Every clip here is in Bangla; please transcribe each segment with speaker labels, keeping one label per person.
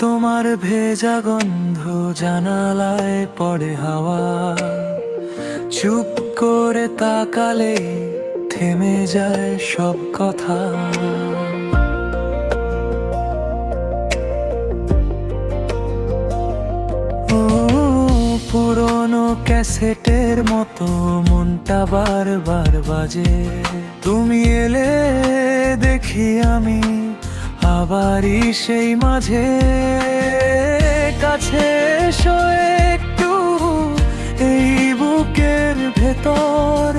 Speaker 1: তোমার ভেজা গন্ধ জানালায় পড়ে হাওয়া, চুপ করে তাকালে থেমে যায় সব কথা। ও পুরনো ক্যাসেটের মতো মনটা বারবার বাজে, তুমি এলে দেখি আমি আবারই সেই মাঝে। কাছে এসো একটু, এই বুকের ভেতর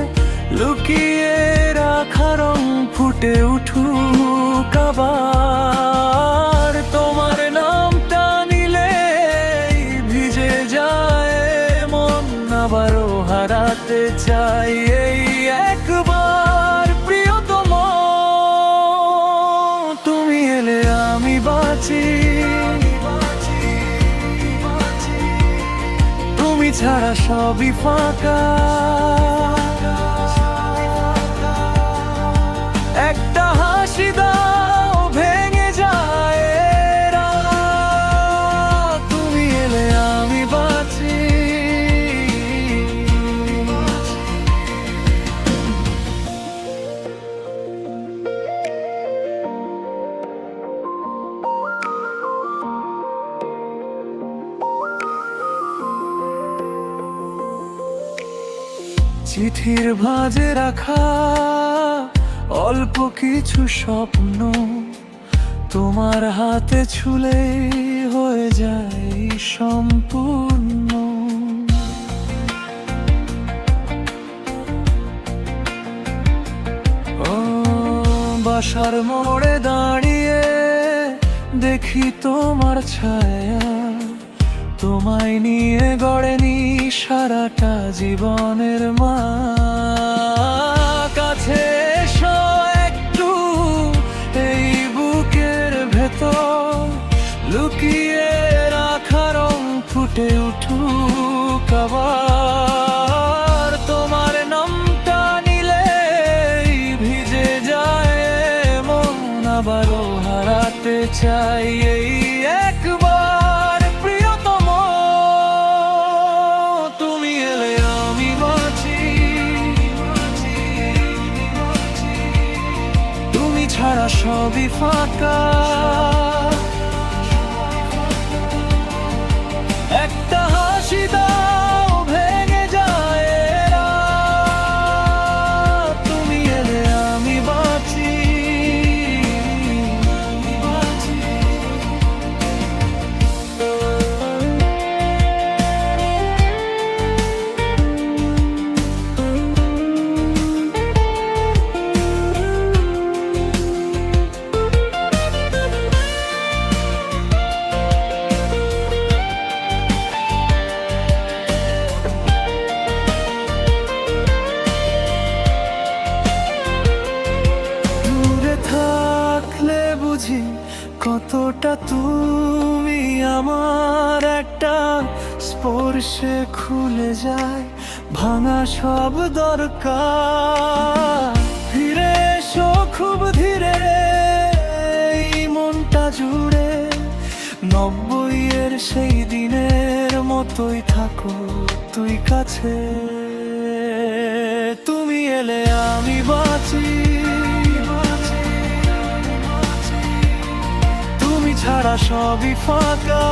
Speaker 1: লুকিয়ে রাখা রং ফুটে উঠুক আবার। তোমার নামটা নিলে ভিজে যায় মন, আবারও হারাতে চাই এই একবার প্রিয়তম। তুমি এলে আমি বাঁচি, তুমি ছাড়া সবই ফাঁকা। একটা হাসি দাও ভেঙে যায় রাত, তুমি এলে আমি বাঁচি। চিঠির ভাঁজে রাখা অল্প কিছু স্বপ্ন, তোমার হাতে ছুলে হয়ে যায় সম্পূর্ণ। ও বাসার মোড়ে দাঁড়িয়ে দেখি তোমার ছায়া, তোমায় নিয়ে গড়েনি সারাটা জীবনের মা। কাছে এসো একটু, এই বুকের ভেতর লুকিয়ে রাখা রং ফুটে উঠুক আবার। তোমার নামটা নিলে ভিজে যায় মন, আবারও হারাতে চাই এই একবার প্রিয়তম। তুমি এলে আমি বাঁচি, তুমি ছাড়া সবই ফাঁকা। একটা হাসি দাও ভেঙে যায় রাত, তুমি এলে আমি বাঁচি। কতটা তুমি আমার, একটা স্পর্শে খুলে যায় ভাঙা সব দরকার। ফিরে এসো খুব ধীরে, এই মনটা জুড়ে 90-এর সেই দিনের মতোই থাকো তুই কাছে। তুমি এলে আমি বাঁচি, ছাড়া সবই ফাঁকা।